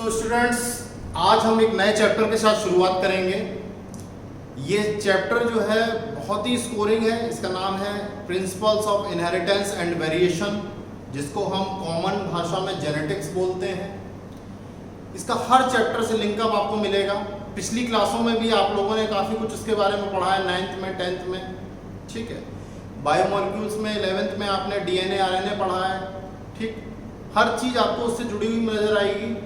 So students, आज हम एक नए चैप्टर के साथ शुरुआत करेंगे। ये चैप्टर जो है बहुत ही स्कोरिंग है। इसका नाम है principles of inheritance and variation, जिसको हम कॉमन भाषा में जेनेटिक्स बोलते हैं। इसका हर चैप्टर से लिंकअप आपको मिलेगा। पिछली क्लासों में भी आप लोगों ने काफ़ी कुछ इसके बारे में पढ़ा है, 9th में 10th में, ठीक है। बायोमोलिक्यूल्स में 11th में आपने DNA RNA पढ़ा है, ठीक। हर चीज़ आपको उससे जुड़ी हुई नजर आएगी।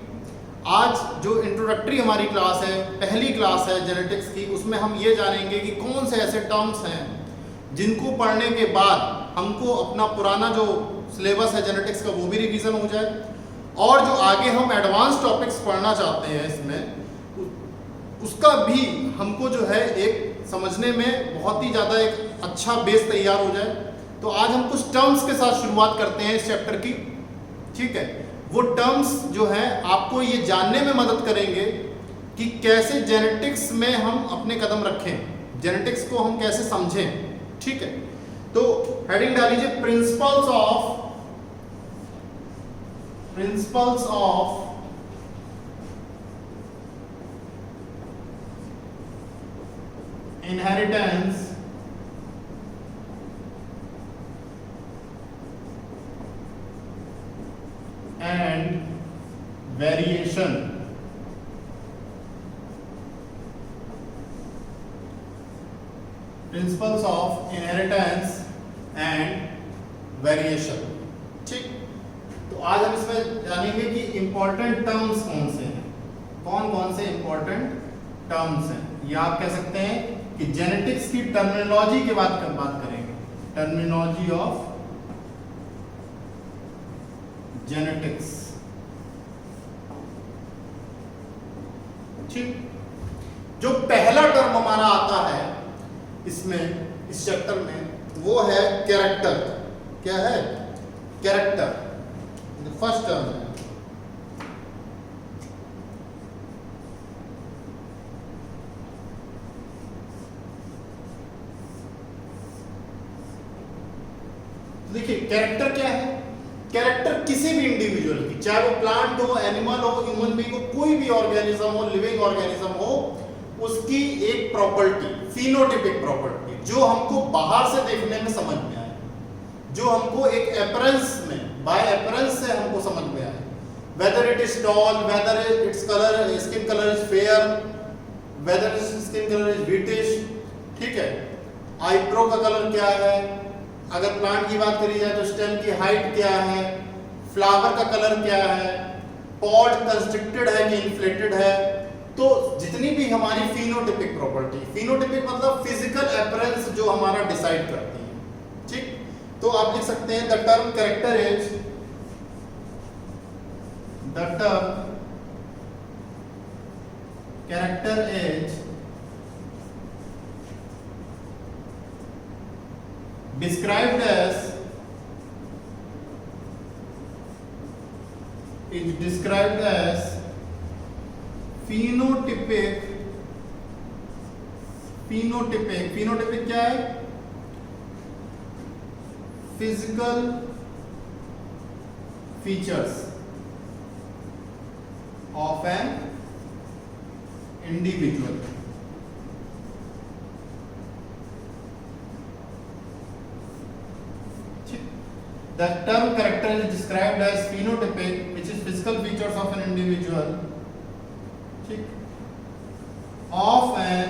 आज जो इंट्रोडक्टरी हमारी क्लास है, पहली क्लास है जेनेटिक्स की, उसमें हम ये जानेंगे कि कौन से ऐसे टर्म्स हैं जिनको पढ़ने के बाद हमको अपना पुराना जो सिलेबस है जेनेटिक्स का वो भी रिवीजन हो जाए, और जो आगे हम एडवांस टॉपिक्स पढ़ना चाहते हैं इसमें उसका भी हमको जो है एक समझने में बहुत ही ज़्यादा एक अच्छा बेस तैयार हो जाए। तो आज हम कुछ टर्म्स के साथ शुरुआत करते हैं इस चैप्टर की, ठीक है। वो टर्म्स जो हैं आपको ये जानने में मदद करेंगे कि कैसे जेनेटिक्स में हम अपने कदम रखें, जेनेटिक्स को हम कैसे समझें, ठीक है। तो हेडिंग डालीजिए principles of inheritance and variation. Principles of inheritance and variation, ठीक। तो आज हम इसमें जानेंगे कि इंपॉर्टेंट टर्म्स कौन से हैं, कौन कौन से इंपॉर्टेंट टर्म्स हैं। या आप कह सकते हैं कि जेनेटिक्स की टर्मिनोलॉजी के बात करेंगे, टर्मिनोलॉजी ऑफ जेनेटिक्स, ठीक। जो पहला टर्म हमारा आता है इसमें, इस चैप्टर में, वो है कैरेक्टर। क्या है? कैरेक्टर, फर्स्ट टर्म है। देखिए कैरेक्टर क्या है। कैरेक्टर किसी भी इंडिविजुअल की, चाहे वो प्लांट हो, एनिमल हो, ह्यूमन बीइंग हो, कोई भी ऑर्गेनिज्म हो, लिविंग ऑर्गेनिज्म हो, उसकी एक प्रॉपर्टी, फिनोटाइपिक प्रॉपर्टी, जो हमको बाहर से देखने में समझ में आए, जो हमको एक अपीयरेंस में, बाय अपीयरेंस से हमको समझ में आए, whether it is tall, whether its colour, skin colour is fair, whether it's skin colour is whitish, ठीक है। आईब्रो का कलर क्या है, अगर प्लांट की बात करी जाए तो स्टेम की हाइट क्या है, फ्लावर का कलर क्या है, पॉड कंस्ट्रिक्टेड है कि इन्फ्लेटेड है। तो जितनी भी हमारी फिनोटाइपिक प्रॉपर्टी, फिनोटाइपिक मतलब फिजिकल अपीयरेंस जो हमारा डिसाइड करती है, ठीक। तो आप लिख सकते हैं the term character is described as phenotypic क्या है? Physical features of an individual. The term character is described as phenotypic, which is physical features of an individual, ठीक, of an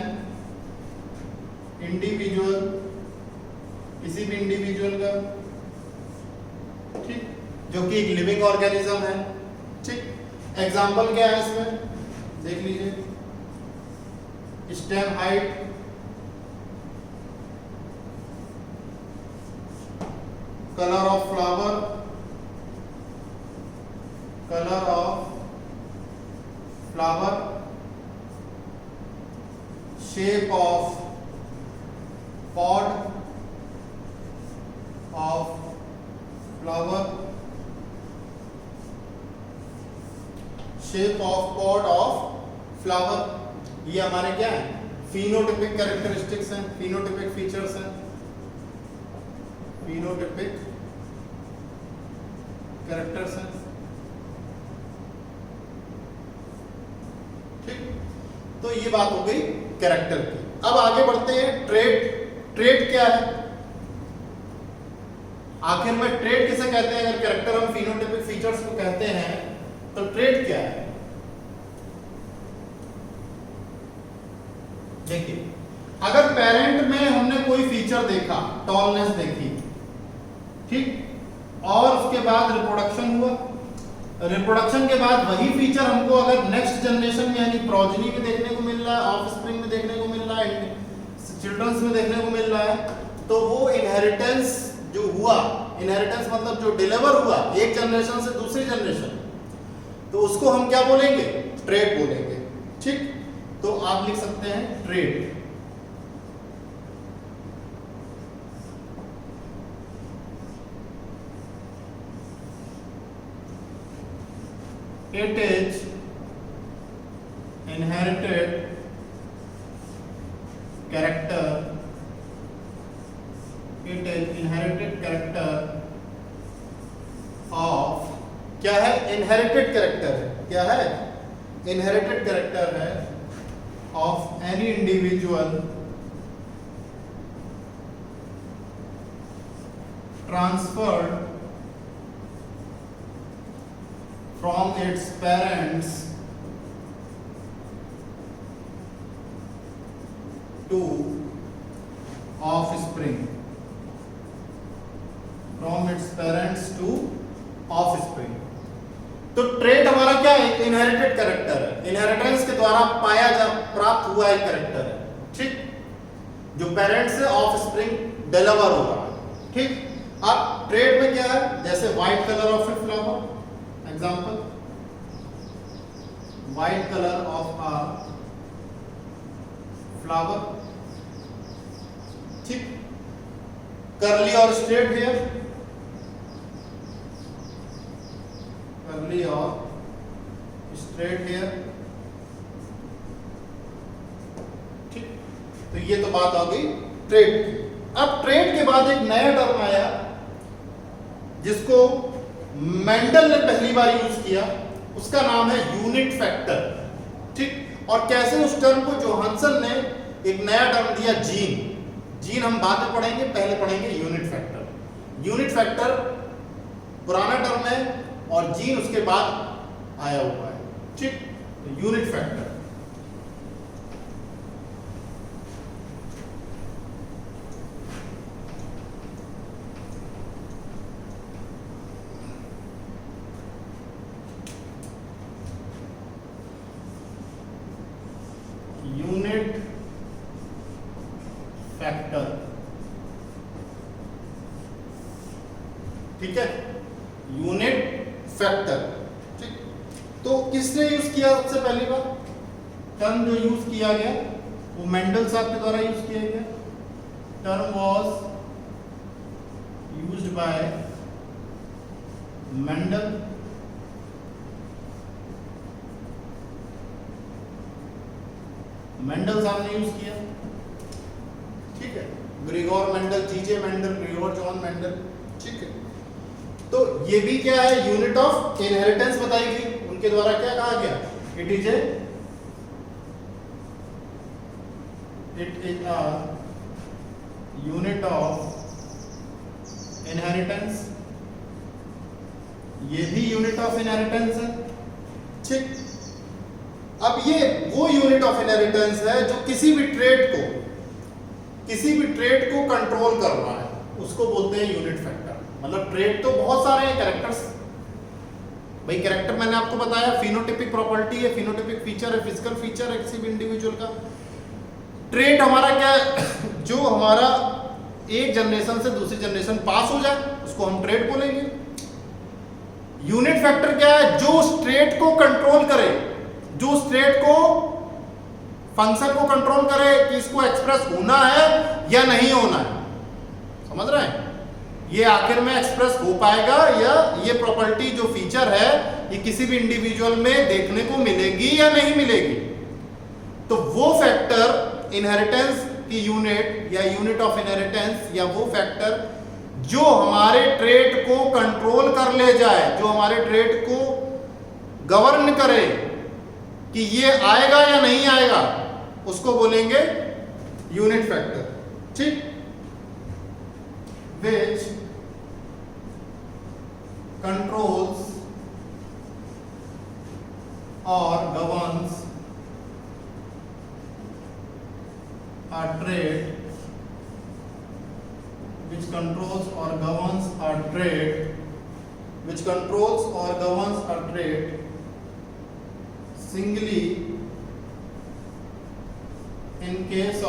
individual, किसी भी इंडिविजुअल का, ठीक, जो कि एक लिविंग ऑर्गेनिज्म है, ठीक। एग्जाम्पल क्या है इसमें, देख लीजिए। Stem height, color of flower, shape of pod of flower, shape of pod of flower. ये हमारे क्या है, फिनोटाइपिक कैरेक्टरिस्टिक्स हैं, फिनोटाइपिक फीचर्स हैं, फिनोटाइपिक कैरेक्टर्स हैं। तो ये बात हो गई कैरेक्टर की। अब आगे बढ़ते हैं, ट्रेट। ट्रेट क्या है? आखिर में ट्रेट किसे कहते हैं? अगर कैरेक्टर हम फिनोटाइपिक फीचर्स को कहते हैं तो ट्रेट क्या है? देखिए, अगर पेरेंट में हमने कोई फीचर देखा, टॉलनेस देखी, ठीक, और उसके बाद रिप्रोडक्शन हुआ, रिप्रोडक्शन के बाद वही फीचर हमको अगर नेक्स्ट जनरेशन में यानी प्रोजनी में देखने को मिल रहा है, ऑफस्प्रिंग में देखने को मिल रहा है, चिल्ड्रंस में देखने को मिल रहा है, तो वो इनहेरिटेंस जो हुआ, इनहेरिटेंस मतलब जो डिलीवर हुआ एक जनरेशन से दूसरी जनरेशन, तो उसको हम क्या बोलेंगे? ट्रेट बोलेंगे। ठीक, तो आप लिख सकते हैं trait. It is inherited character. It is inherited character of, क्या है? Inherited character है, क्या है? Inherited character है of any individual transferred from its parents to offspring, from its parents to offspring। तो ट्रेट हमारा क्या है? इनहेरिटेड कैरेक्टर है, इनहेरिटेंस के द्वारा प्राप्त हुआ एक कैरेक्टर है। ठीक, जो पेरेंट्स से ऑफस्प्रिंग डिलीवर हो रहा है। ठीक, अब ट्रेट में क्या है? जैसे white colour of a flower, example, white color of a flower, ठीक, curly और straight hair, curly और straight hair, ठीक। तो ये तो बात आ गई ट्रेट की। अब ट्रेट के बाद एक नया टर्म आया जिसको मेंडल ने पहली बार यूज किया, उसका नाम है यूनिट फैक्टर। ठीक, और कैसे उस टर्म को जोहानसन ने एक नया टर्म दिया, जीन। जीन हम बाद में पढ़ेंगे, पहले पढ़ेंगे यूनिट फैक्टर। यूनिट फैक्टर पुराना टर्म है और जीन उसके बाद आया हुआ है। ठीक, तो यूनिट फैक्टर। यूनिट फैक्टर, ठीक है, यूनिट फैक्टर। ठीक, तो किसने यूज किया सबसे पहली बार? टर्म जो यूज किया गया वो मेंडल साहब के द्वारा यूज किया गया। Term was used by Mendel. Mendel साहब ने यूज किया। ठीक है, Gregor Mendel, GJ Mendel, Gregor John Mendel. ठीक है, तो ये भी क्या है? यूनिट ऑफ इनहेरिटेंस बताई गई, उनके द्वारा क्या कहा गया? It is a unit of inheritance. ये भी यूनिट ऑफ इनहेरिटेंस है। ठीक, अब ये वो यूनिट ऑफ इनहेरिटेंस है जो किसी भी ट्रेट को कंट्रोल कर रहा है, उसको बोलते हैं यूनिट फैक्टर। मतलब ट्रेट तो बहुत सारे हैं, कैरेक्टर्स। भाई कैरेक्टर मैंने आपको बताया फिनोटाइपिक प्रॉपर्टी है, फिनोटाइपिक फीचर है, फिजिकल फीचर है किसी भी इंडिविजुअल का। ट्रेट हमारा क्या है? जो हमारा एक जनरेशन से दूसरी जनरेशन पास हो जाए उसको हम ट्रेट बोलेंगे। यूनिट फैक्टर क्या है? जो उस ट्रेट को कंट्रोल करे, जो उस ट्रेट को फंक्शन को कंट्रोल करे कि इसको एक्सप्रेस होना है या नहीं होना है। समझ रहे हैं? ये आखिर में एक्सप्रेस हो पाएगा या ये प्रॉपर्टी जो फीचर है ये किसी भी इंडिविजुअल में देखने को मिलेगी या नहीं मिलेगी। तो वो फैक्टर इनहेरिटेंस की यूनिट या यूनिट ऑफ इनहेरिटेंस या वो फैक्टर जो हमारे ट्रेट को कंट्रोल कर ले जाए, जो हमारे ट्रेट को गवर्न करे, कि ये आएगा या नहीं आएगा, उसको बोलेंगे यूनिट फैक्टर। ठीक, विच कंट्रोल्स और governs a trade, which controls or governs a trade, which controls or governs a trade singly in case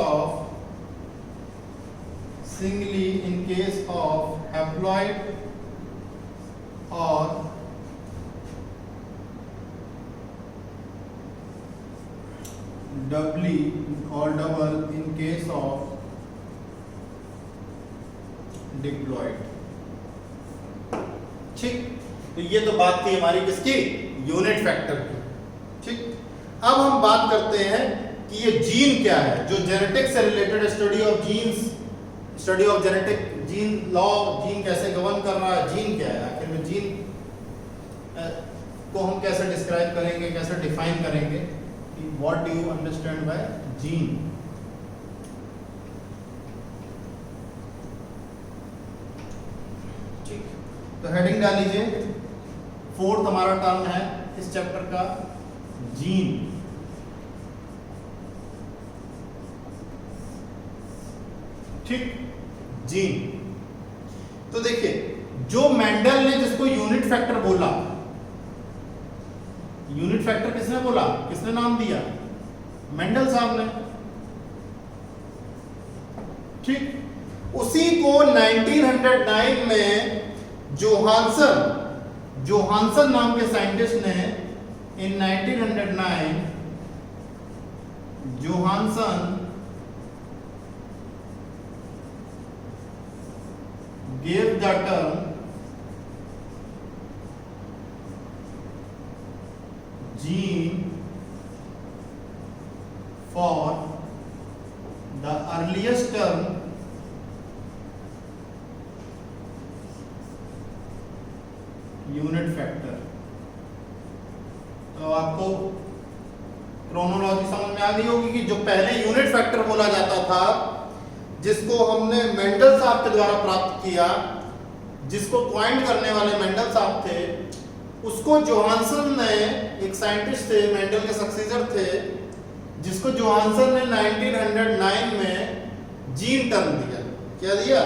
of haploid or doubly or double in case of deployed. ठीक, तो ये तो बात थी हमारी किसकी, यूनिट फैक्टर की। ठीक, अब हम बात करते हैं कि ये जीन क्या है, जो जेनेटिक्स से related study of genes, study of genetic gene law, gene कैसे गवर्न कर रहा है, जीन क्या है, आखिर में जीन को हम कैसे डिस्क्राइब करेंगे, कैसे डिफाइन करेंगे, what do you understand by gene. ठीक, तो हेडिंग डाल लीजिए, फोर्थ हमारा टर्म है इस चैप्टर का, जीन। ठीक, जीन। तो देखिए, जो मेंडल ने जिसको यूनिट फैक्टर बोला, यूनिट फैक्टर किसने बोला, किसने नाम दिया, मेंडल साहब ने। ठीक, उसी को 1909 में जोहानसन नाम के साइंटिस्ट ने, इन 1909 Johansson gave the term gene for the earliest term unit factor. तो आपको क्रोनोलॉजी समझ में आ गई होगी कि जो पहले यूनिट फैक्टर बोला जाता था, जिसको हमने मेंडल साहब के द्वारा प्राप्त किया, जिसको पॉइंट करने वाले मेंडल साहब थे, उसको जोहानसन ने, एक साइंटिस्ट थे, मेंडल के सक्सीसर थे, जिसको जोहानसन ने 1909 में जीन टर्म दिया। क्या दिया,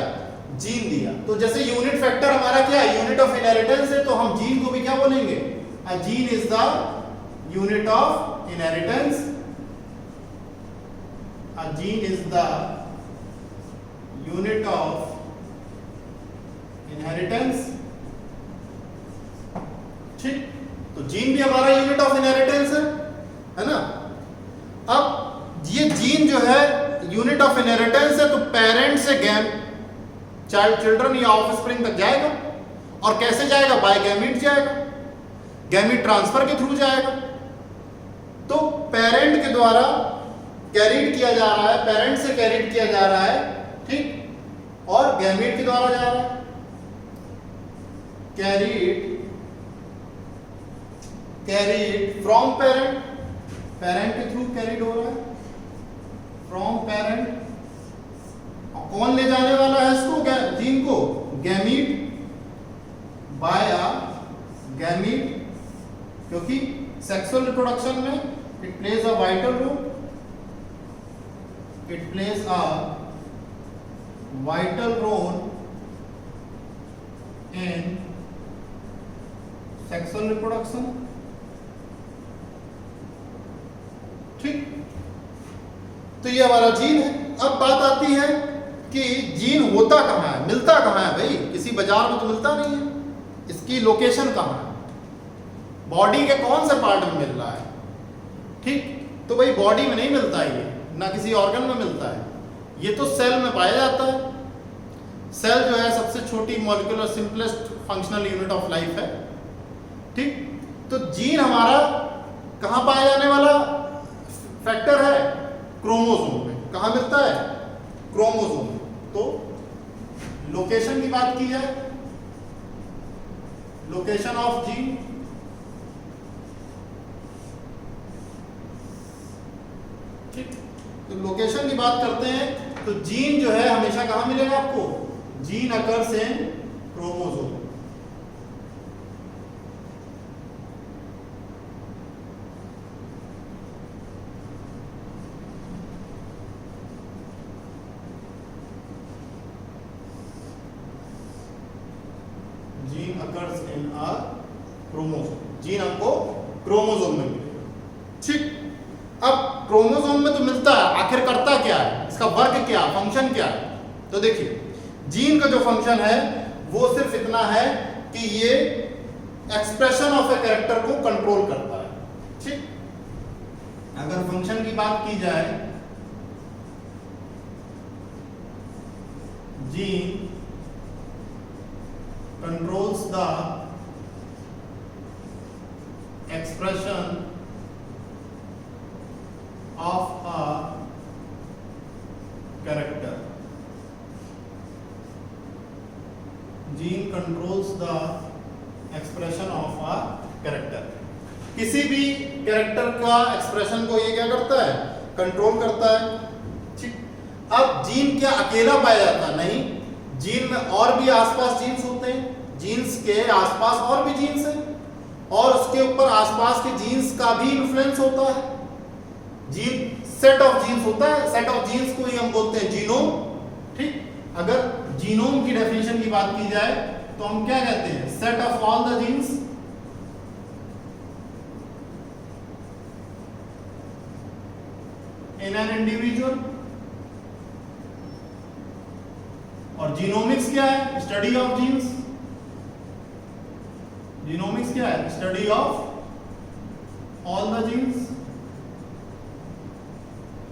जीन दिया। तो जैसे यूनिट फैक्टर हमारा क्या है, यूनिट ऑफ इनहेरिटेंस है, तो हम जीन को भी क्या बोलेंगे, a gene is the unit of inheritance, a gene is the unit of inheritance. ठीक, तो जीन भी हमारा यूनिट ऑफ इनहेरिटेंस है ना। अब ये जीन जो है यूनिट ऑफ इनहेरिटेंस है, तो पेरेंट से चिल्ड्रन या ऑफस्प्रिंग तक जाएगा, और कैसे जाएगा, बाय गैमीट जाएगा, गैमीट ट्रांसफर के थ्रू जाएगा। तो पेरेंट के द्वारा कैरिड किया जा रहा है, पेरेंट से कैरिड किया जा रहा है, ठीक, और गैमीट के द्वारा जा रहा है, कैरिड फ्रॉम पेरेंट, पेरेंट के थ्रू कैरिड हो रहा है, फ्रॉम पेरेंट। कौन ले जाने वाला है इसको, जीन को, गैमीट, बाय अ गैमीट, क्योंकि सेक्सुअल रिप्रोडक्शन में it plays a vital role, it plays a vital role in sexual reproduction. ठीक, तो ये हमारा जीन है। अब बात आती है कि जीन होता कहाँ है, मिलता कहाँ है भाई, किसी बाजार में तो मिलता नहीं है, इसकी लोकेशन कहाँ है, बॉडी के कौन से पार्ट में मिल रहा है। ठीक, तो भाई बॉडी में नहीं मिलता है ये, ना किसी ऑर्गन में मिलता है, ये तो सेल में पाया जाता है। सेल जो है सबसे छोटी molecular simplest functional unit of life है। ठीक, तो जीन हमारा कहाँ पाया जाने वाला फैक्टर है, क्रोमोसोम में। कहाँ मिलता है, क्रोमोसोम में। तो लोकेशन की बात की जाए, लोकेशन ऑफ जीन, तो लोकेशन की बात करते हैं तो जीन जो है हमेशा कहां मिलेगा आपको? Gene occurs in chromosome. Gene occurs in are chromosome. Gene हमको क्रोमोसोम में मिलेगा। ठीक, अब क्रोमोसोम में तो मिलता है, आखिर करता क्या है, इसका वर्क क्या, फंक्शन क्या है? तो देखिए जीन का जो फंक्शन है वो सिर्फ इतना है कि ये एक्सप्रेशन ऑफ ए कैरेक्टर को कंट्रोल करता है। ठीक, अगर फंक्शन की बात की जाए, gene controls the expression of a character. Gene controls the expression of a character. किसी भी कैरेक्टर का एक्सप्रेशन को ये क्या करता है? कंट्रोल करता है। ठीक, अब जीन क्या अकेला पाया जाता है? नहीं, जीन में और भी आसपास जीन्स होते हैं, जीन्स के आसपास और भी जीन्स हैं, और उसके ऊपर आसपास के जीन्स का भी इन्फ्लुएंस होता है। जीन सेट ऑफ जीन्स होता है, सेट ऑफ जीन्स को ही हम बोलते हैं जीनोम। ठीक, अगर जीनोम की डेफिनेशन की बात की जाए तो हम क्या कहते हैं? Set of all the genes in an individual. और जीनोमिक्स क्या है? Study of genes. जीनोमिक्स क्या है? Study of all the genes,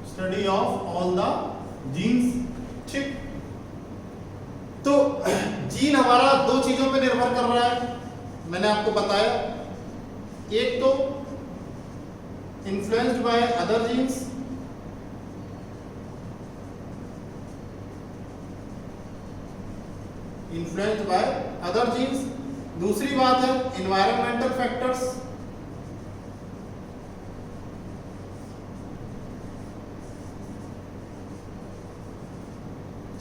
study of all the genes. ठीक, तो जीन हमारा दो चीजों पे निर्भर कर रहा है, मैंने आपको बताया। एक तो influenced by other genes, influenced by other genes. दूसरी बात है एनवायरमेंटल फैक्टर्स।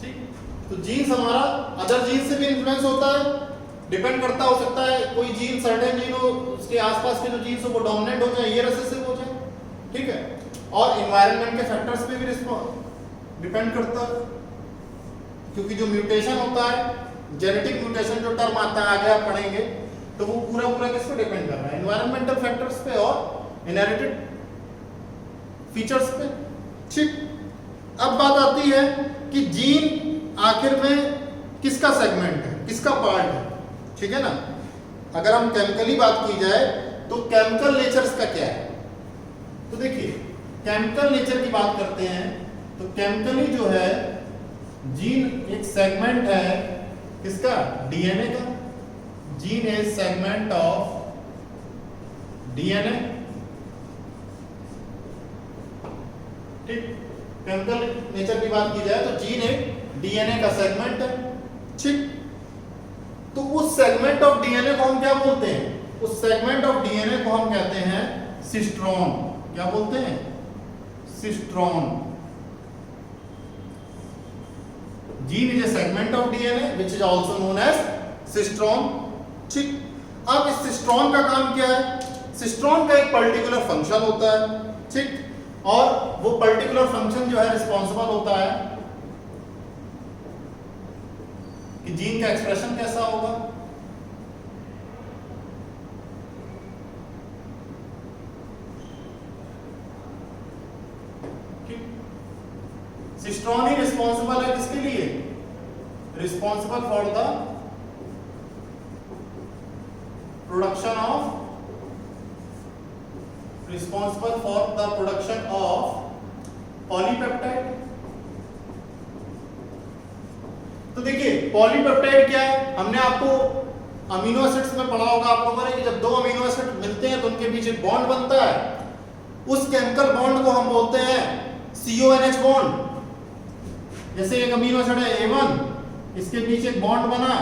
ठीक, तो जीन्स हमारा अदर जीन्स से भी इन्फ्लुएंस होता है, डिपेंड करता हो सकता है कोई जीन सर्टेन जीन हो, उसके आसपास के जो जीन्स हो वो डोमिनेंट हो जाए, ये रिसेसिव हो जाए। ठीक है, और एनवायरमेंट के फैक्टर्स पे भी डिपेंड करता है, क्योंकि जो म्यूटेशन होता है, जेनेटिक म्यूटेशन जो टर्म आता है आगे आप पढ़ेंगे, तो वो पूरा पूरा किस पे डिपेंड कर रहा है? एनवायरमेंटल फैक्टर्स पे और इनहेरिटेड फीचर्स पे। ठीक, अब बात आती है कि जीन आखिर में किसका सेगमेंट है, किसका पार्ट है? ठीक है ना, अगर हम केमिकली बात की जाए तो केमिकल नेचर इसका क्या है? तो देखिए केमिकल नेचर की बात करते हैं तो केमिकली जो है जीन एक सेगमेंट है किसका? डीएनए का। Gene is segment of DNA. ठीक, केमिकल नेचर की बात की जाए तो जीन एक डीएनए का सेगमेंट है। ठीक, तो उस सेगमेंट ऑफ डीएनए को हम क्या बोलते हैं? उस सेगमेंट ऑफ डीएनए को हम कहते हैं सिस्ट्रॉन। क्या बोलते हैं? Cistron. Gene is a segment of DNA which is also known as cistron. ठीक, अब इस सिस्ट्रॉन का काम क्या है? सिस्ट्रॉन का एक पर्टिकुलर फंक्शन होता है। ठीक, और वो पर्टिकुलर फंक्शन जो है रिस्पॉन्सिबल होता है कि जीन का एक्सप्रेशन कैसा होगा। सिस्ट्रॉन ही रिस्पॉन्सिबल है किसके लिए? Responsible for the production of polypeptide. तो देखिए पॉलीपेप्टाइड क्या है? हमने आपको अमीनो एसिड्स में पढ़ा होगा आप लोगों ने कि जब दो अमीनो एसिड मिलते हैं तो उनके बीच एक बॉन्ड बनता है। उस केमिकल बॉन्ड को हम बोलते हैं CONH बॉन्ड। जैसे एक अमीनो एसिड है A1, इसके बीच एक बॉन्ड बना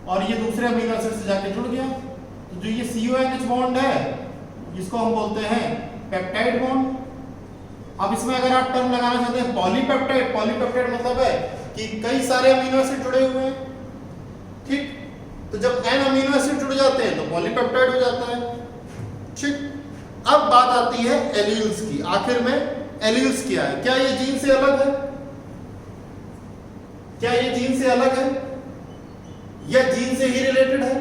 और ये दूसरे अमीनो एसिड से जाके जुड़ गया, तो जो ये CONH बॉन्ड है इसको हम बोलते हैं पेप्टाइड बॉन्ड। अब इसमें अगर आप टर्म लगाना चाहते हैं पॉलीपेप्टाइड, पॉलीपेप्टाइड मतलब है कि कई सारे अमीनो एसिड जुड़े हुए हैं, ठीक। तो जब n अमीनो एसिड जुड़ जाते हैं तो पॉलीपेप्टाइड हो जाता है, ठीक। अब बात आती है एलील्स की। आखिर में एलील्स क्या है? क्या ये जीन से अलग है? क्या ये जीन से अलग है या जीन से ही रिलेटेड है?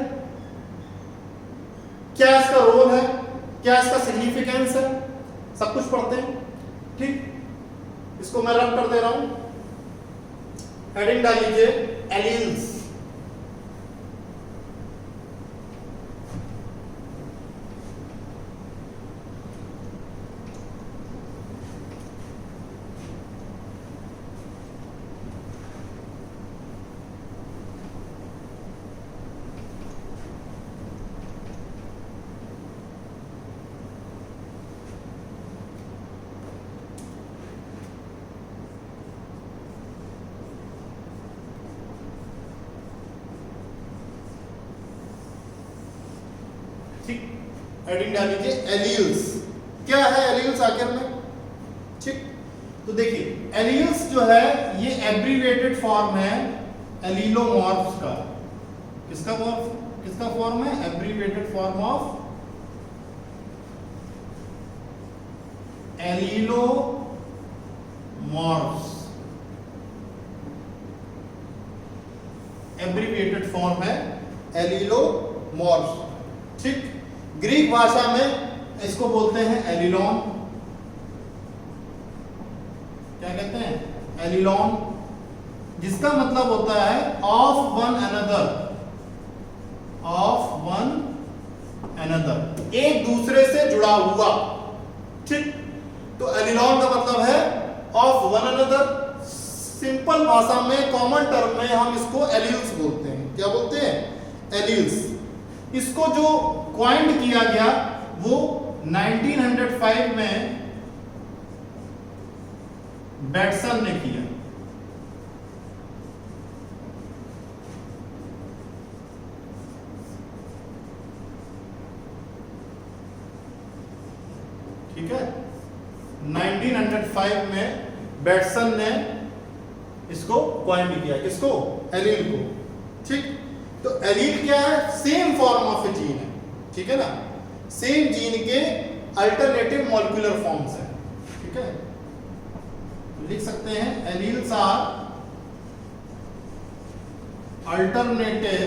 क्या इसका रोल है? क्या इसका सिग्निफिकेंस है? सब कुछ पढ़ते हैं, ठीक। इसको मैं रब कर दे रहा हूं, हेडिंग डाल लीजिए एलील्स। ठीक, हेडिंग डाल लीजिए एलील्स। क्या है एलील्स आखिर में? ठीक, तो देखिए एलील्स जो है ये एब्रीविएटेड फॉर्म है एलीलोमॉर्फ्स का। किसका फॉर्म है? Abbreviated form of allelomorphs. Abbreviated form है एलीलोमॉर्फ्स, ठीक। ग्रीक भाषा में इसको बोलते हैं एलिलॉन। क्या कहते हैं? एलिलॉन, जिसका मतलब होता है of one another, of one another, एक दूसरे से जुड़ा हुआ, ठीक। तो एलिलॉन का मतलब है ऑफ वन अनदर। सिंपल भाषा में, कॉमन टर्म में हम इसको एलील्स बोलते हैं। क्या बोलते हैं? एलील्स। इसको जो क्वाइंड किया गया वो 1905 में बैटसन ने किया। ठीक है, 1905 में बैटसन ने इसको क्वाइंड किया। किसको? एलील को, ठीक। तो एलील क्या है? Same form of a gene है, ठीक है ना। सेम जीन के अल्टरनेटिव मॉलिक्यूलर फॉर्म्स हैं, ठीक है। लिख सकते हैं alleles are alternative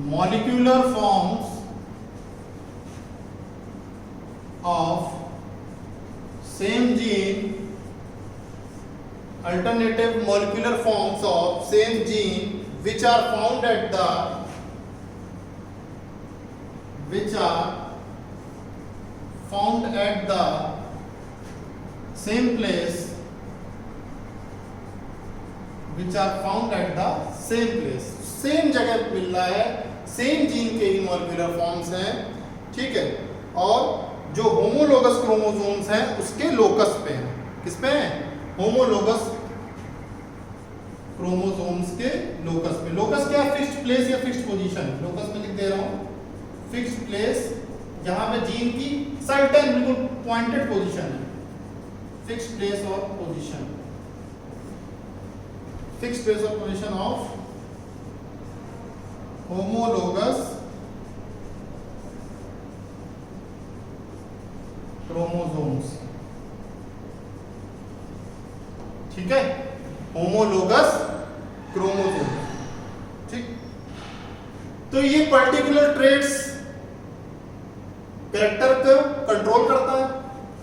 molecular forms of same gene, alternative molecular forms of same gene which are found at the same place, same जगह मिल रहा है, सेम जीन के ही मॉलिक्यूलर फॉर्म्स हैं, ठीक है। और जो होमोलोगस क्रोमोसोम्स हैं उसके लोकस पे हैं। किस पे हैं? होमोलोगस क्रोमोसोम्स के लोकस पे। लोकस क्या है? फिक्स्ड प्लेस या फिक्स्ड पोजीशन। लोकस में लिख दे रहा हूं फिक्स्ड प्लेस, जहां पे जीन की सर्टेन बिल्कुल पॉइंटेड पोजीशन है। फिक्स्ड प्लेस और पोजीशन, फिक्स्ड प्लेस और पोजीशन ऑफ होमोलोगस क्रोमोसोम्स, ठीक है। होमोलोगस क्रोमोसोम, ठीक। तो ये पर्टिकुलर ट्रेट्स कैरेक्टर को कंट्रोल करता है,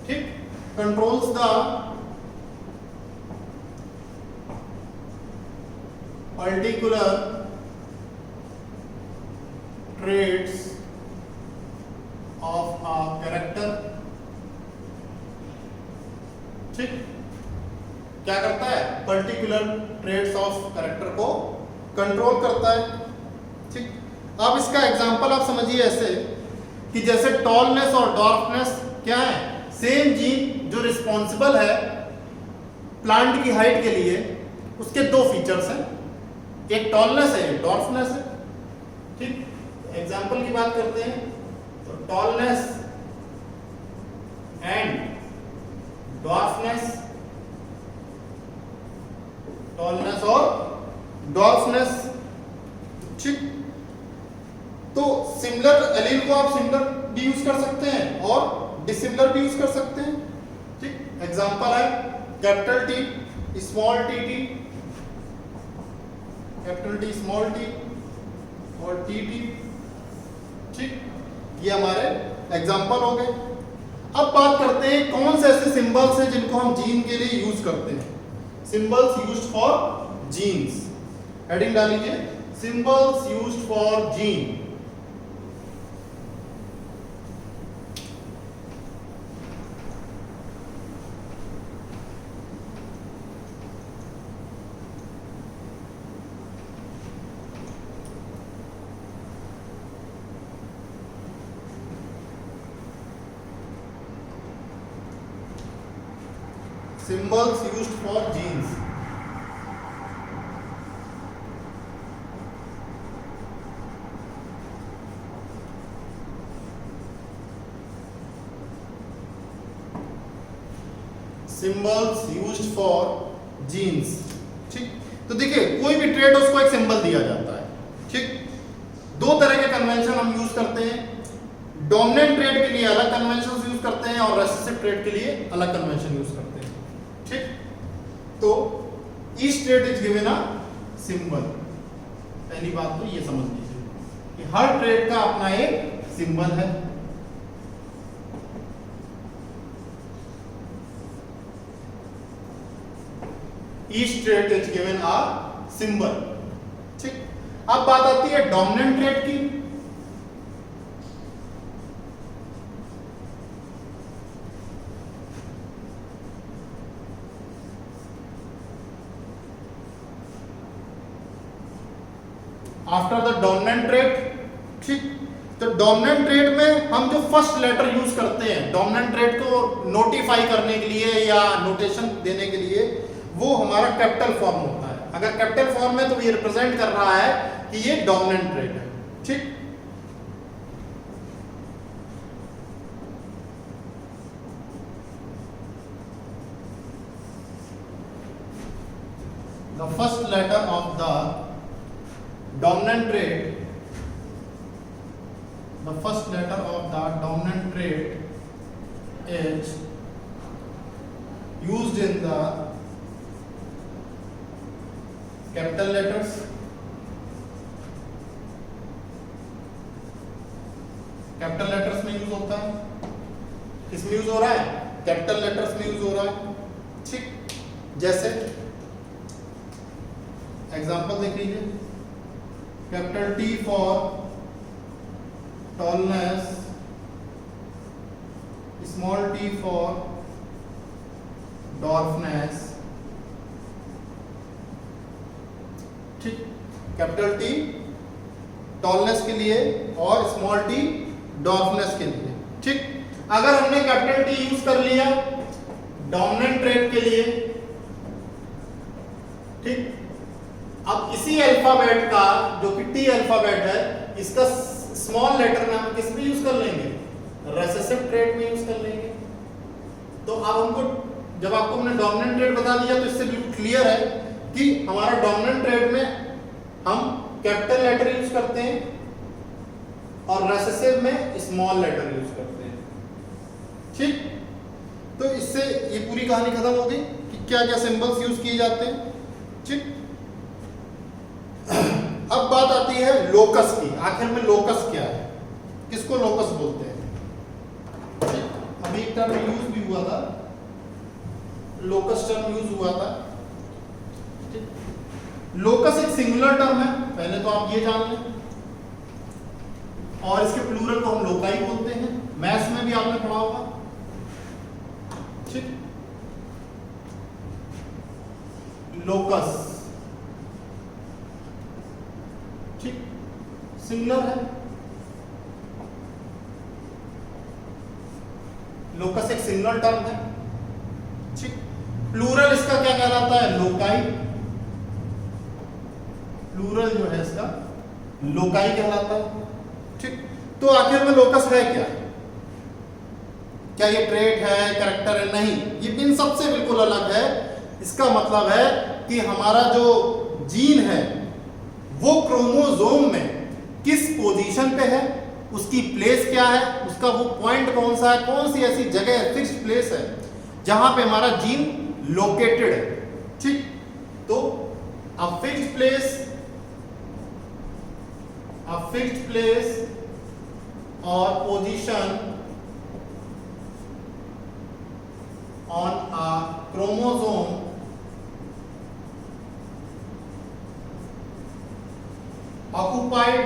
ठीक। Controls the particular traits of a character, ठीक। क्या करता है? पर्टिकुलर ट्रेट्स ऑफ कैरेक्टर को कंट्रोल करता है, ठीक। अब इसका एग्जांपल आप समझिए ऐसे कि जैसे टॉलनेस और डॉर्फनेस क्या है? सेम जीन जो रिस्पॉन्सिबल है प्लांट की हाइट के लिए, उसके दो फीचर्स हैं, एक टॉलनेस है, एक डॉर्फनेस है, ठीक। एग्जांपल की बात करते हैं तो टॉलनेस एंड डॉर्फनेस, टॉलनेस और डॉर्फनेस। ठीक, तो सिमिलर एलील को आप सिमिलर भी यूज कर सकते हैं और डिसिमिलर भी यूज कर सकते हैं। ठीक, एग्जांपल है capital T small T T, capital T small T और टी टी। ठीक, ये हमारे एग्जांपल हो गए। अब बात करते हैं कौन से ऐसे सिंबल्स हैं जिनको हम जीन के लिए यूज करते हैं। Symbols used for genes, heading डाल लीजिए, symbols used for gene. Symbols used for genes. Symbols used for genes. ठीक, तो देखिए कोई भी ट्रेट उसको एक सिंबल दिया जाता है। ठीक, दो तरह के कन्वेंशन हम यूज करते हैं। डोमिनेंट ट्रेट के लिए अलग कन्वेंशन यूज करते हैं और रेसेसिव ट्रेट के लिए अलग कन्वेंशन यूज करते हैं। ठीक, तो each trait is given a symbol. पहली बात तो ये समझ लीजिए कि हर ट्रेट का अपना एक सिंबल है। Each trait is given a symbol. ठीक, अब बात आती है डोमिनेंट ट्रेट की। After the dominant trait. ठीक, तो डोमिनेंट ट्रेट में हम जो फर्स्ट लेटर यूज करते हैं डोमिनेंट ट्रेट को नोटिफाई करने के लिए या नोटेशन देने के लिए, वो हमारा कैपिटल फॉर्म होता है। अगर कैपिटल फॉर्म है तो ये रिप्रेजेंट कर रहा है कि ये डोमिनेंट ट्रेट है। ठीक, the first letter of the dominant trait, the first letter of the dominant trait is used in the capital letters, capital letters में यूज होता है। किसमें यूज हो रहा है? कैपिटल लेटर्स में यूज हो रहा है। ठीक, जैसे एग्जांपल देख लीजिए, capital T for tallness, small t for dwarfness. ठीक, कैपिटल T टॉलनेस के लिए और स्मॉल t डॉर्फनेस के लिए। ठीक, अगर हमने कैपिटल T यूज कर लिया डोमिनेंट ट्रेट के लिए, ठीक, अब इसी अल्फाबेट का जो कि टी अल्फाबेट है, इसका स्मॉल लेटर में हम किस में यूज कर लेंगे? रेसेसिव ट्रेट में यूज कर लेंगे। तो अब हमको जब आपको हमने डोमिनेंट ट्रेट बता दिया तो इससे बिल्कुल क्लियर है कि हमारा डोमिनेंट ट्रेट में हम कैपिटल लेटर यूज करते हैं और रेसेसिव में स्मॉल लेटर यूज करते हैं। ठीक, तो इससे ये पूरी कहानी खत्म हो गई कि क्या क्या सिंबल्स यूज किए जाते हैं। ठीक, अब बात आती है लोकस की। आखिर में लोकस क्या है, किसको लोकस बोलते हैं? अभी एक टर्म यूज भी हुआ था, लोकस टर्म यूज हुआ था। लोकस एक सिंगुलर टर्म है, पहले तो आप ये जान लें, और इसके प्लूरल को हम लोकाई बोलते हैं। मैथ्स में भी आपने पढ़ा होगा। ठीक, लोकस ठीक सिंगुलर है। लोकस एक सिंगुलर टर्म है। ठीक, प्लूरल इसका क्या कहलाता है? लोकाई। प्लूरल जो है इसका लोकाई कहलाता है। ठीक, तो आखिर में लोकस है क्या? क्या ये ट्रेट है, कैरेक्टर है? नहीं, ये इन सबसे बिल्कुल अलग है। इसका मतलब है कि हमारा जो जीन है वो क्रोमोसोम में किस पोजीशन पे है, उसकी प्लेस क्या है, उसका वो पॉइंट कौन सा है, कौन सी ऐसी जगह है, फिक्स्ड प्लेस है जहां पे हमारा जीन लोकेटेड है। ठीक, तो अ फिक्स्ड प्लेस और position on a chromosome occupied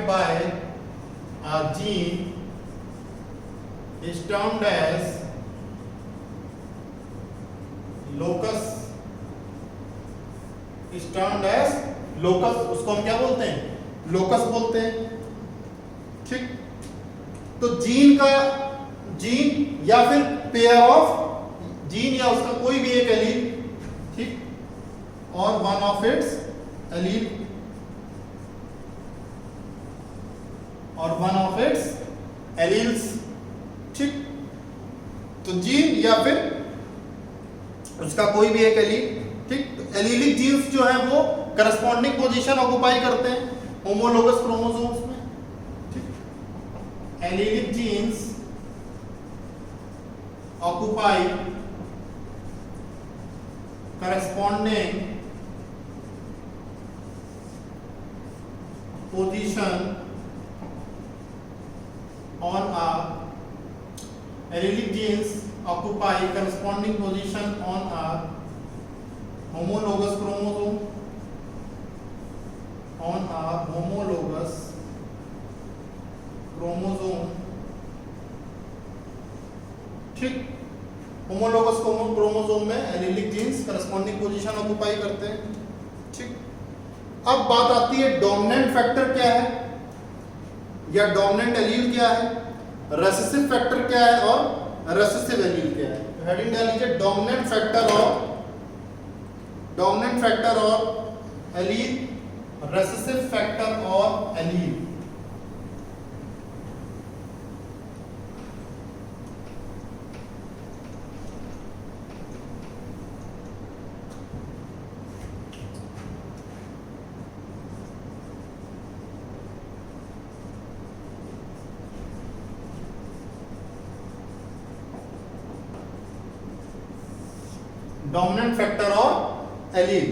by a gene is termed as locus, उसको हम क्या बोलते हैं? लोकस बोलते हैं। ठीक, तो जीन या फिर पेयर ऑफ जीन या उसका कोई भी एक एलील, ठीक, और वन ऑफ इट्स एलील्स। ठीक, तो जीन या फिर उसका कोई भी एक एलील। ठीक, तो एलीलिक जीन्स जो है वो करस्पॉन्डिंग पोजीशन ऑक्युपाई करते हैं होमोलोगस क्रोमोसोम्स में। ठीक, allelic genes occupy corresponding position on a allelic genes occupy corresponding position on a homologous chromosome ठीक, होमोलोगस क्रोमोसोम में allelic genes corresponding position occupy करते हैं। ठीक, अब बात आती है डोमिनेंट फैक्टर क्या है या डोमिनेंट एलील क्या है, रेसेसिव फैक्टर क्या है और रेसेसिव एलील क्या है। तो हेडिंग डाल लीजिए डोमिनेंट फैक्टर और एलील, रेसेसिव फैक्टर और एलील। डोमिनेंट फैक्टर और एलील।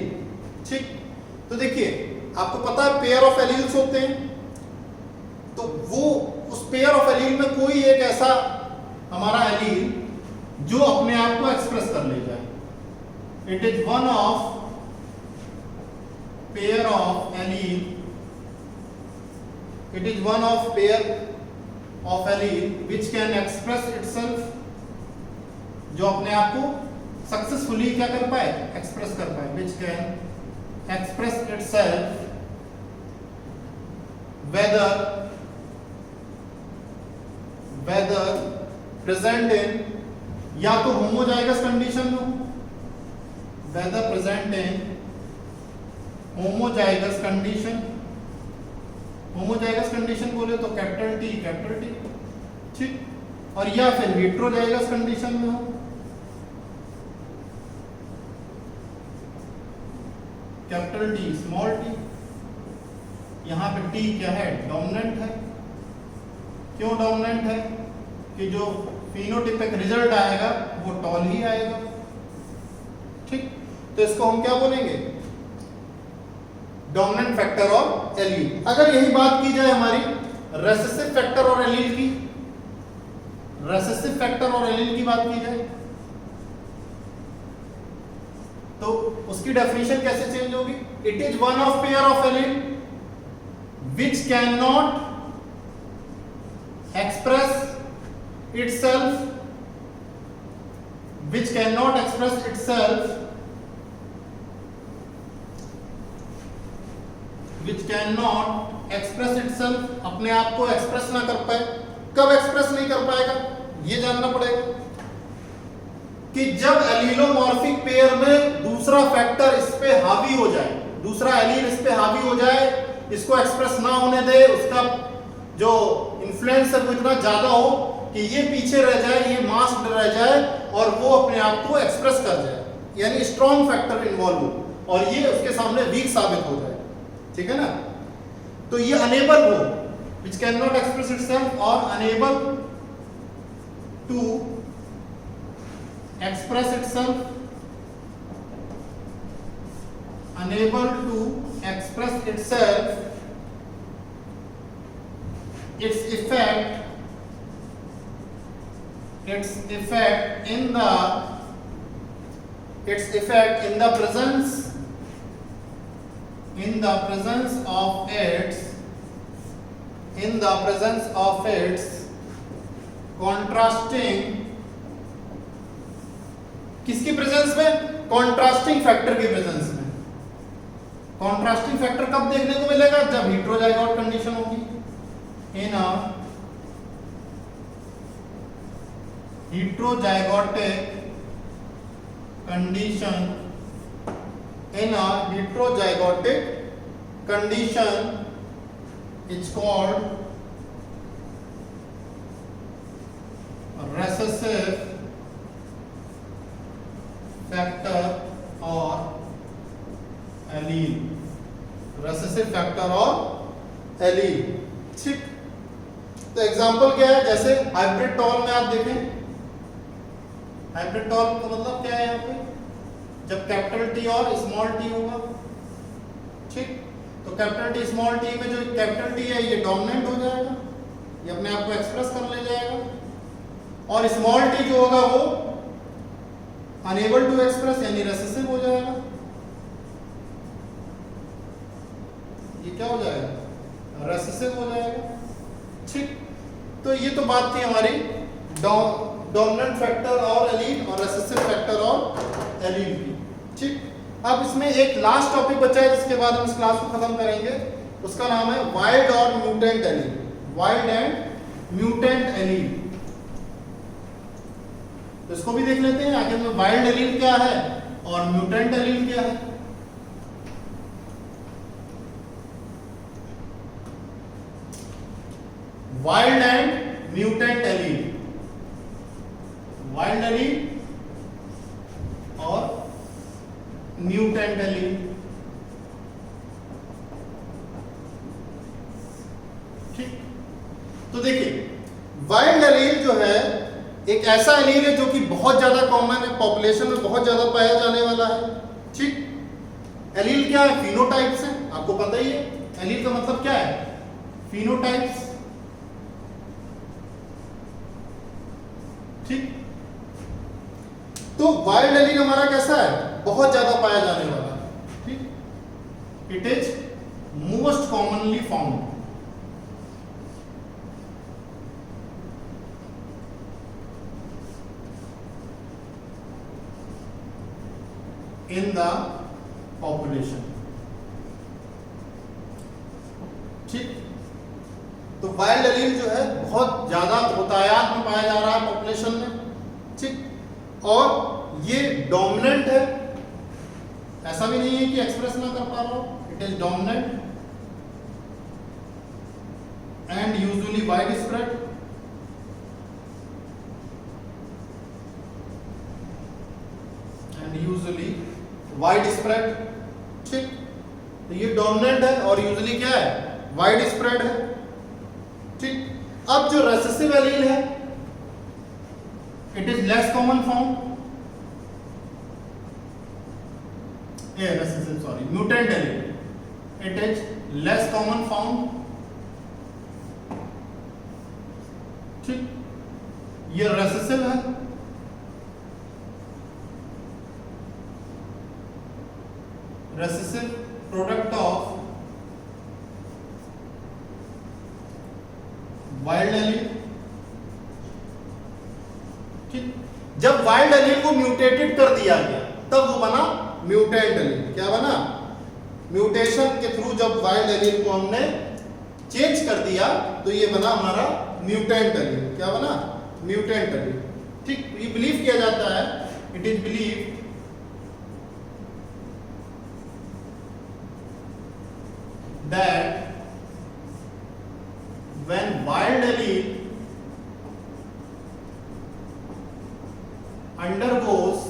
ठीक, तो देखिए आपको पता है पेयर ऑफ एलील्स होते हैं, तो वो उस पेयर ऑफ एलील में कोई एक ऐसा हमारा एलील जो अपने आप को एक्सप्रेस कर ले जाए। It is one of pair of allele, it is one of pair of allele which can express itself, जो अपने आप को सक्सेसफुली क्या कर पाए, एक्सप्रेस कर पाए, which can express itself whether present in या तो होमोजाइगस कंडीशन में हो, whether present in homozygous condition बोले तो कैपिटल टी। ठीक, और या फिर हेट्रोजाइगस कंडीशन में हो, कैपिटल टी स्मॉल टी। यहां पे टी क्या है, डोमिनेंट है। क्यों डोमिनेंट है? कि जो फिनोटाइपिक रिजल्ट आएगा वो टॉल ही आएगा। ठीक, तो इसको हम क्या बोलेंगे, डोमिनेंट फैक्टर और एलील। अगर यही बात की जाए हमारी रेसेसिव फैक्टर और एलील की, रेसेसिव फैक्टर और एलील की बात की जाए तो उसकी डेफिनेशन कैसे चेंज होगी? It is one of pair of allele which can not express itself, which cannot express itself, which cannot express itself, अपने आप को एक्सप्रेस ना कर पाए। कब एक्सप्रेस नहीं कर पाएगा ये जानना पड़ेगा कि जब एलीलोमॉर्फिक पेयर में दूसरा फैक्टर इस पे हावी हो जाए, दूसरा एलील इस पे हावी हो जाए, इसको एक्सप्रेस ना होने दे, उसका जो इन्फ्लुएंस है वो इतना ज्यादा हो कि ये पीछे रह जाए, ये मास्क रह जाए और वो अपने आप को एक्सप्रेस कर जाए, यानी स्ट्रॉन्ग फैक्टर इन्वॉल्व हो और ये उसके सामने वीक साबित हो जाए, ठीक है ना। तो ये अनेबल हो, which can not express itself और unable to express itself, unable to express itself, its effect in the presence of its contrasting, किसकी प्रेजेंस में? कॉन्ट्रास्टिंग फैक्टर की प्रेजेंस में। कॉन्ट्रास्टिंग फैक्टर कब देखने को मिलेगा? जब हेटेरोजाइगोट कंडीशन होगी। इन अ heterozygotic condition, in a heterozygotic condition it's called recessive factor or allele, recessive factor or allele, ठीक। तो एग्जांपल क्या है? जैसे हाइब्रिड टॉल में आप देखें, हाइब्रिड टॉल का मतलब क्या है? यहाँ पे जब कैपिटल टी और स्मॉल टी होगा, ठीक, तो कैपिटल टी स्मॉल टी में जो कैपिटल टी है ये डोमिनेंट हो जाएगा, ये अपने आप को एक्सप्रेस कर ले जाएगा, और स्मॉल टी जो होगा वो अनेबल टू एक्सप्रेस यानी रेसेसिव हो जाएगा। ये क्या हो जाएगा? रेसेसिव हो जाएगा, ठीक। तो ये तो बात थी हमारी डोमिनेंट फैक्टर और एलील और रेसेसिव फैक्टर और एलील की, ठीक। अब इसमें एक लास्ट टॉपिक बचा है जिसके बाद हम इस क्लास को खत्म करेंगे, उसका नाम है वाइल्ड और mutant allele, wild and mutant allele. तो इसको भी देख लेते हैं आखिर में वाइल्ड एलील क्या है और म्यूटेंट एलील क्या है। Wild and mutant allele, wild allele और म्यूटेंट एलील, ठीक। तो देखिए वाइल्ड एलील जो है एक ऐसा एलील है जो कि बहुत ज्यादा कॉमन है, पॉपुलेशन में बहुत ज्यादा पाया जाने वाला है, ठीक। एलील क्या है? फिनोटाइप्स है, आपको पता ही है। एलील का मतलब क्या है? फिनोटाइप्स, ठीक। तो वाइल्ड एलील हमारा कैसा है? बहुत ज्यादा पाया जाने वाला है, ठीक। It is most commonly found, in the population, ठीक। तो वाइल्ड एलील जो है बहुत ज्यादा बहुतायत में पाया जा रहा है पॉपुलेशन में, ठीक। और ये डोमिनेंट है, ऐसा भी नहीं है कि एक्सप्रेस ना कर पा रहा हो, it is dominant and usually wide spread, and usually wide spread, ठीक। तो ये डोमिनेंट है और यूजुअली क्या है? वाइड स्प्रेड है, ठीक। अब जो रेसेसिव एलील है it is less common found, recessive sorry mutant allele it is less common found, ठीक। ये रेसेसिव है, recessive product of wild allele, ठीक। जब वाइल्ड एलील को म्यूटेटेड कर दिया गया तब वो बना म्यूटेंट एलील। क्या बना? म्यूटेशन के थ्रू जब वाइल्ड एलील को हमने चेंज कर दिया तो ये बना हमारा म्यूटेंट एलील। क्या बना? म्यूटेंट एलील, ठीक। ये बिलीव किया जाता है, it is believe that when wild allele undergoes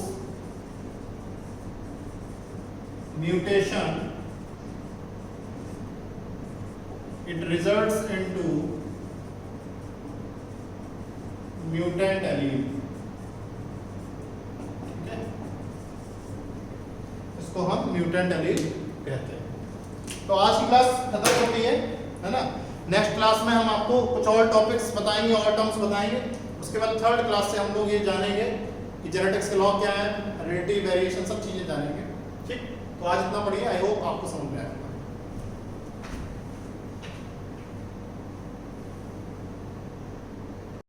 mutation, it results into mutant allele. ठीक है, इसको हम म्यूटेंट एलील कहते हैं। तो आज की क्लास खत्म होती है ना। नेक्स्ट क्लास में हम आपको कुछ और टॉपिक्स बताएंगे और टर्म्स बताएंगे। उसके बाद थर्ड क्लास से हम लोग ये जानेंगे कि जेनेटिक्स के लॉ क्या है, हेरेडिटी, वेरिएशन, सब चीजें जानेंगे। ठीक, तो आज इतना पढ़िए। आई होप आपको समझ में आएगा।